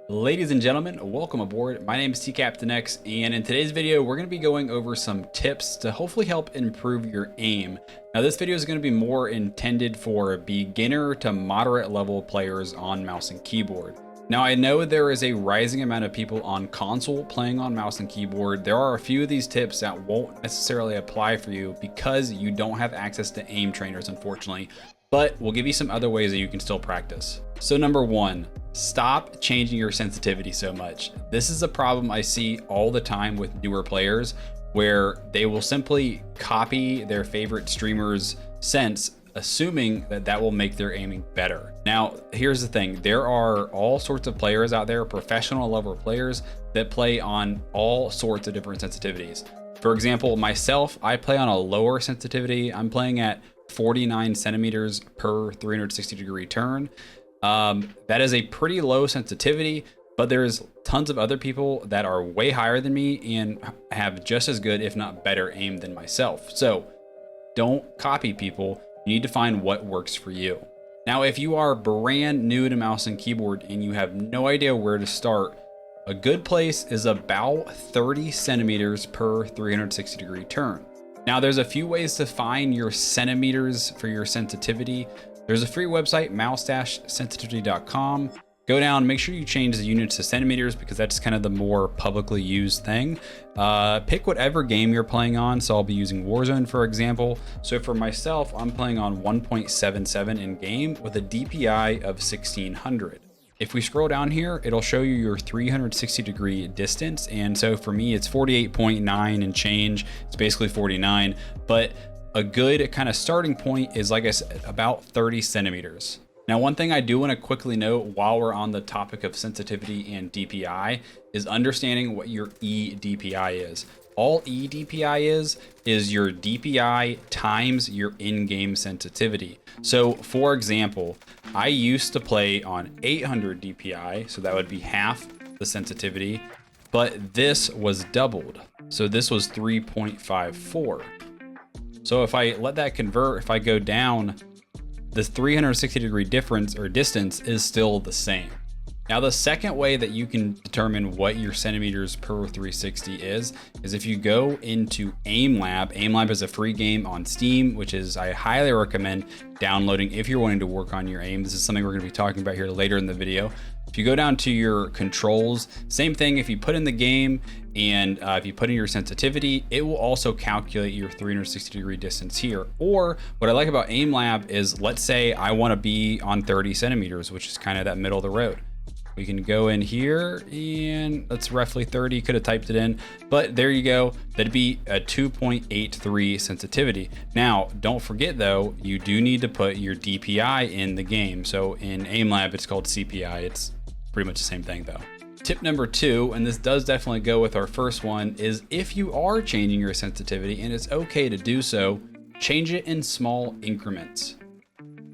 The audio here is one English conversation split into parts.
Ladies and gentlemen, welcome aboard. My name is Captain X, and in today's video, we're going to be going over some tips to hopefully help improve your aim. Now, this video is going to be more intended for beginner to moderate level players on mouse and keyboard. Now, I know there is a rising amount of people on console playing on mouse and keyboard. There are a few of these tips that won't necessarily apply for you because you don't have access to aim trainers, unfortunately, but we'll give you some other ways that you can still practice. So number one, stop changing your sensitivity so much. This is a problem I see all the time with newer players where they will simply copy their favorite streamer's sense, assuming that that will make their aiming better. Now, here's the thing. There are all sorts of players out there, professional level players that play on all sorts of different sensitivities. For example, myself, I play on a lower sensitivity. I'm playing at 49 centimeters per 360 degree turn. That is a pretty low sensitivity, but there's tons of other people that are way higher than me and have just as good, if not better, aim than myself. So don't copy people. You need to find what works for you. Now, if you are brand new to mouse and keyboard and you have no idea where to start, a good place is about 30 centimeters per 360 degree turn. Now, there's a few ways to find your centimeters for your sensitivity. There's a free website, mouse-sensitivity.com. Go down, make sure you change the units to centimeters because that's kind of the more publicly used thing. Pick whatever game you're playing on. So I'll be using Warzone, for example. So for myself, I'm playing on 1.77 in game with a DPI of 1600. If we scroll down here, it'll show you your 360 degree distance. And so for me, it's 48.9 and change. It's basically 49, but a good kind of starting point is, like I said, about 30 centimeters. Now, one thing I do want to quickly note while we're on the topic of sensitivity and DPI is understanding what your eDPI is. All eDPI is your DPI times your in-game sensitivity. So for example, I used to play on 800 DPI, so that would be half the sensitivity, but this was doubled. So this was 3.54. So if I let that convert, if I go down, the 360 degree difference or distance is still the same. Now, the second way that you can determine what your centimeters per 360 is if you go into AimLab. AimLab is a free game on Steam, which is I highly recommend downloading if you're wanting to work on your aim. This is something we're going to be talking about here later in the video. If you go down to your controls, same thing. If you put in the game and if you put in your sensitivity, it will also calculate your 360 degree distance here. Or what I like about AimLab is, let's say I want to be on 30 centimeters, which is kind of that middle of the road. We can go in here and that's roughly 30, could have typed it in, but there you go. That'd be a 2.83 sensitivity. Now, don't forget though, you do need to put your DPI in the game. So in AimLab, it's called CPI. It's pretty much the same thing though. Tip number two, and this does definitely go with our first one, is if you are changing your sensitivity, and it's okay to do so, change it in small increments.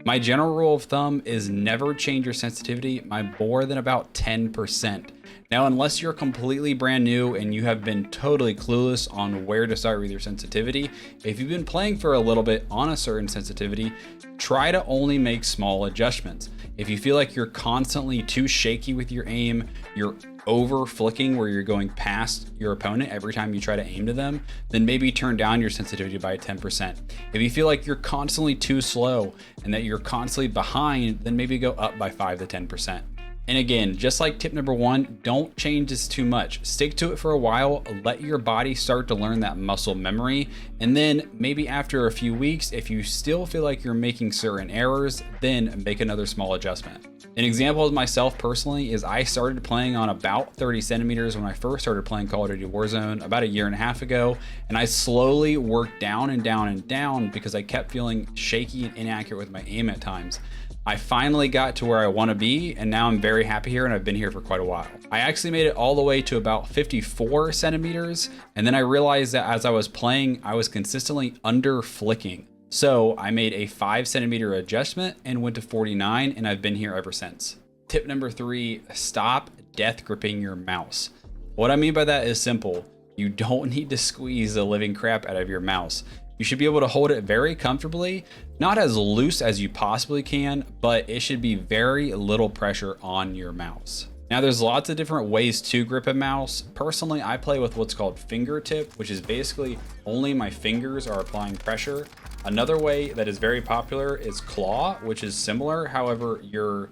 My general rule of thumb is never change your sensitivity by more than about 10%. Now, unless you're completely brand new and you have been totally clueless on where to start with your sensitivity, if you've been playing for a little bit on a certain sensitivity, try to only make small adjustments. If you feel like you're constantly too shaky with your aim, you're over flicking where you're going past your opponent every time you try to aim to them, then maybe turn down your sensitivity by 10%. If you feel like you're constantly too slow and that you're constantly behind, then maybe go up by 5 to 10%. And again, just like tip number one, don't change this too much. Stick to it for a while, let your body start to learn that muscle memory. And then maybe after a few weeks, if you still feel like you're making certain errors, then make another small adjustment. An example of myself personally is I started playing on about 30 centimeters when I first started playing Call of Duty Warzone about a year and a half ago. And I slowly worked down and down and down because I kept feeling shaky and inaccurate with my aim at times. I finally got to where I want to be, and now I'm very happy here, and I've been here for quite a while. I actually made it all the way to about 54 centimeters, and then I realized that as I was playing, I was consistently under flicking. So I made a 5 centimeter adjustment and went to 49, and I've been here ever since. Tip number three, stop death gripping your mouse. What I mean by that is simple. You don't need to squeeze the living crap out of your mouse. You should be able to hold it very comfortably, not as loose as you possibly can, but it should be very little pressure on your mouse. Now there's lots of different ways to grip a mouse. Personally, I play with what's called fingertip, which is basically only my fingers are applying pressure. Another way that is very popular is claw, which is similar. However, your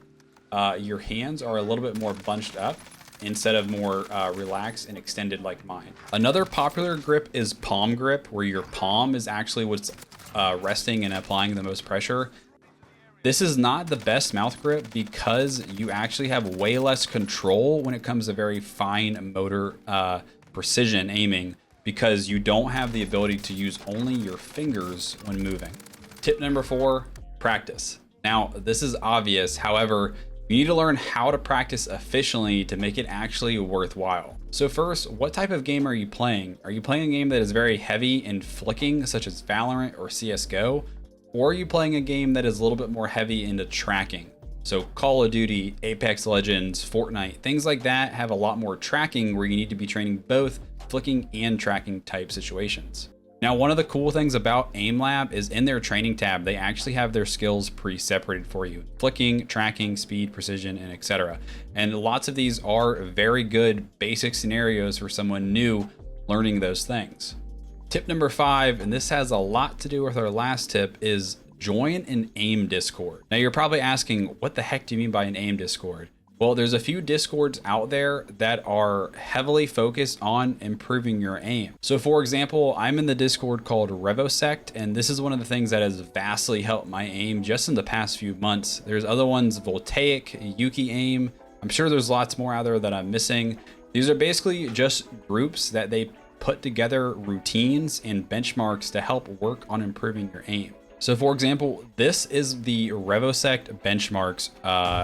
hands are a little bit more bunched up instead of more relaxed and extended like mine. Another popular grip is palm grip, where your palm is actually what's resting and applying the most pressure. This is not the best mouth grip because you actually have way less control when it comes to very fine motor precision aiming, because you don't have the ability to use only your fingers when moving. Tip number 4, practice. Now, this is obvious. However, you need to learn how to practice efficiently to make it actually worthwhile. So first, what type of game are you playing? Are you playing a game that is very heavy in flicking, such as Valorant or CSGO? Or are you playing a game that is a little bit more heavy into tracking? So Call of Duty, Apex Legends, Fortnite, things like that have a lot more tracking where you need to be training both flicking and tracking type situations. Now, one of the cool things about AimLab is in their training tab, they actually have their skills pre-separated for you. Flicking, tracking, speed, precision, and etc. And lots of these are very good basic scenarios for someone new learning those things. Tip number 5, and this has a lot to do with our last tip, is join an AIM Discord. Now you're probably asking, what the heck do you mean by an AIM Discord? Well, there's a few Discords out there that are heavily focused on improving your aim. So for example, I'm in the Discord called Revosect, and this is one of the things that has vastly helped my aim just in the past few months. There's other ones, Voltaic, Yuki Aim. I'm sure there's lots more out there that I'm missing. These are basically just groups that they put together routines and benchmarks to help work on improving your aim. So for example, this is the Revosect benchmarks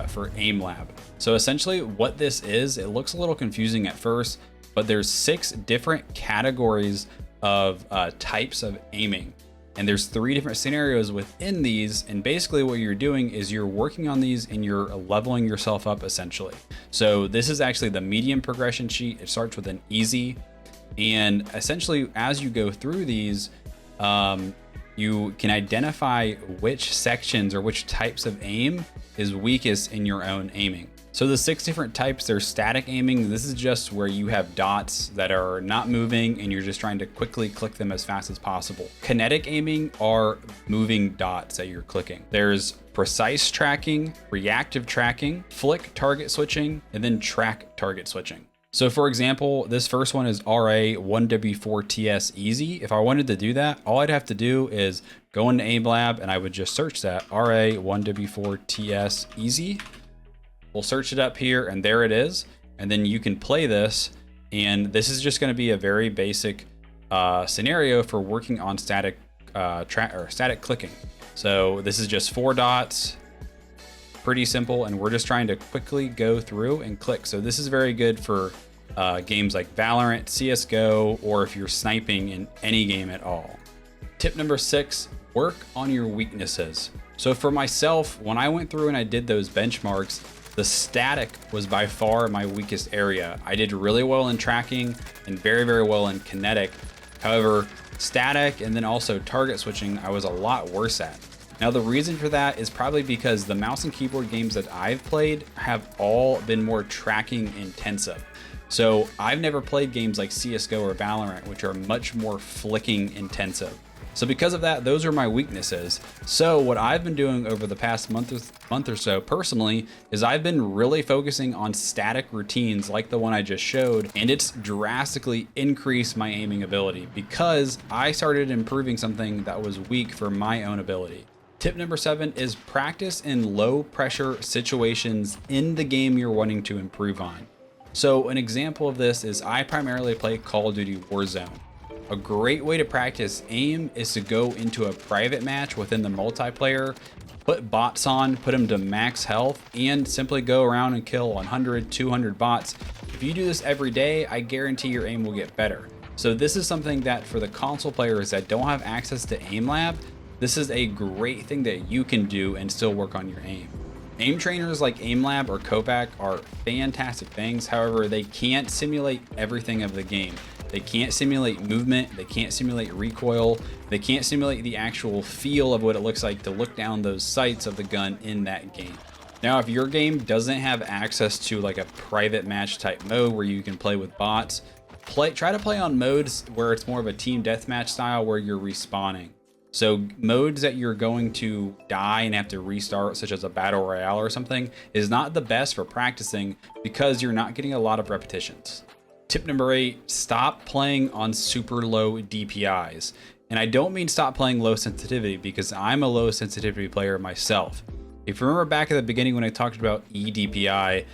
for AimLab. So essentially what this is, it looks a little confusing at first, but there's 6 different categories of types of aiming. And there's 3 different scenarios within these. And basically what you're doing is you're working on these and you're leveling yourself up essentially. So this is actually the medium progression sheet. It starts with an easy. And essentially, as you go through these, you can identify which sections or which types of aim is weakest in your own aiming. So the 6 different types, there's static aiming. This is just where you have dots that are not moving and you're just trying to quickly click them as fast as possible. Kinetic aiming are moving dots that you're clicking. There's precise tracking, reactive tracking, flick target switching, and then track target switching. So for example, this first one is RA1W4TS easy. If I wanted to do that, all I'd have to do is go into AimLab and I would just search that RA1W4TS easy. We'll search it up here and there it is. And then you can play this, and this is just going to be a very basic scenario for working on static static clicking. So this is just 4 dots. Pretty simple, and we're just trying to quickly go through and click. So this is very good for games like Valorant, CSGO, or if you're sniping in any game at all. Tip number 6, work on your weaknesses. So for myself, when I went through and I did those benchmarks, the static was by far my weakest area. I did really well in tracking and very, very well in kinetic. However, static and then also target switching, I was a lot worse at. Now the reason for that is probably because the mouse and keyboard games that I've played have all been more tracking intensive. So I've never played games like CSGO or Valorant, which are much more flicking intensive. So because of that, those are my weaknesses. So what I've been doing over the past month or so personally is I've been really focusing on static routines like the one I just showed, and it's drastically increased my aiming ability because I started improving something that was weak for my own ability. Tip number 7 is practice in low pressure situations in the game you're wanting to improve on. So an example of this is I primarily play Call of Duty Warzone. A great way to practice aim is to go into a private match within the multiplayer, put bots on, put them to max health, and simply go around and kill 100, 200 bots. If you do this every day, I guarantee your aim will get better. So this is something that for the console players that don't have access to AimLab, this is a great thing that you can do and still work on your aim. Aim trainers like AimLab or Kovac are fantastic things. However, they can't simulate everything of the game. They can't simulate movement. They can't simulate recoil. They can't simulate the actual feel of what it looks like to look down those sights of the gun in that game. Now, if your game doesn't have access to like a private match type mode where you can play with bots, try to play on modes where it's more of a team deathmatch style where you're respawning. So modes that you're going to die and have to restart, such as a battle royale or something, is not the best for practicing because you're not getting a lot of repetitions. Tip number 8, stop playing on super low DPIs. And I don't mean stop playing low sensitivity, because I'm a low sensitivity player myself. If you remember back at the beginning when I talked about eDPI,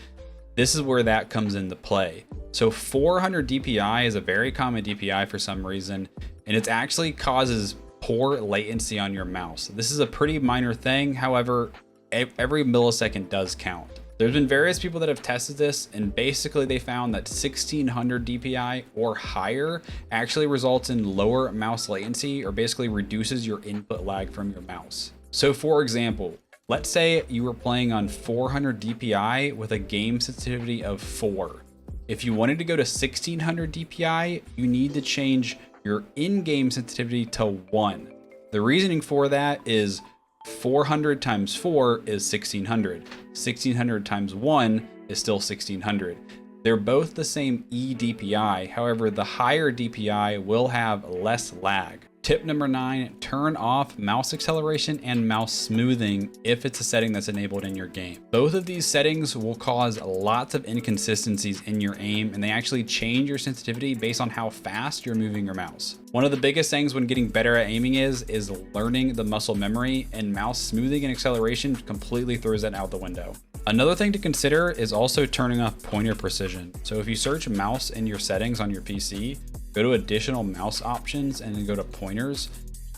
this is where that comes into play. So 400 DPI is a very common DPI for some reason, and it actually causes poor latency on your mouse. This is a pretty minor thing. However, every millisecond does count. There's been various people that have tested this, and basically they found that 1600 DPI or higher actually results in lower mouse latency, or basically reduces your input lag from your mouse. So for example, let's say you were playing on 400 DPI with a game sensitivity of 4. If you wanted to go to 1600 DPI, you need to change your in-game sensitivity to 1. The reasoning for that is 400 times 4 is 1600. 1600 times 1 is still 1600. They're both the same eDPI. However, the higher DPI will have less lag. Tip number 9, turn off mouse acceleration and mouse smoothing if it's a setting that's enabled in your game. Both of these settings will cause lots of inconsistencies in your aim, and they actually change your sensitivity based on how fast you're moving your mouse. One of the biggest things when getting better at aiming is learning the muscle memory, and mouse smoothing and acceleration completely throws that out the window. Another thing to consider is also turning off pointer precision. So if you search mouse in your settings on your PC, go to additional mouse options and then go to pointers.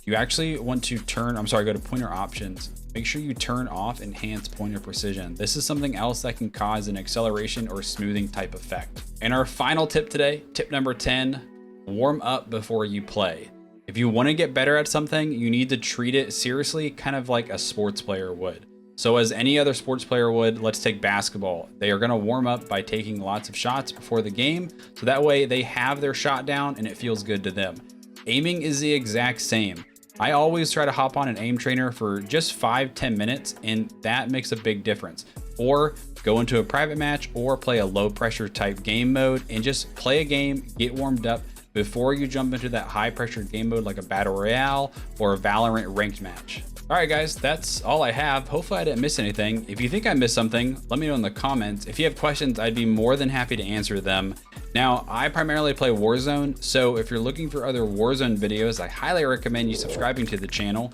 You actually want to go to pointer options. Make sure you turn off enhanced pointer precision. This is something else that can cause an acceleration or smoothing type effect. And our final tip today, tip number 10, warm up before you play. If you want to get better at something, you need to treat it seriously, kind of like a sports player would. So as any other sports player would, let's take basketball. They are going to warm up by taking lots of shots before the game, so that way they have their shot down and it feels good to them. Aiming is the exact same. I always try to hop on an aim trainer for just 5-10 minutes, and that makes a big difference. Or go into a private match or play a low pressure type game mode and just play a game, get warmed up before you jump into that high pressure game mode like a battle royale or a Valorant ranked match. All right, guys, that's all I have. Hopefully I didn't miss anything. If you think I missed something, let me know in the comments. If you have questions, I'd be more than happy to answer them. Now, I primarily play Warzone, so if you're looking for other Warzone videos, I highly recommend you subscribing to the channel.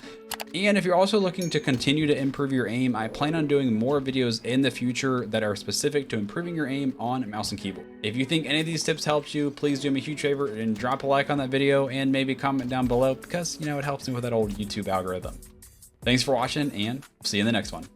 And if you're also looking to continue to improve your aim, I plan on doing more videos in the future that are specific to improving your aim on mouse and keyboard. If you think any of these tips helped you, please do me a huge favor and drop a like on that video and maybe comment down below, because, you know, it helps me with that old YouTube algorithm. Thanks for watching, and see you in the next one.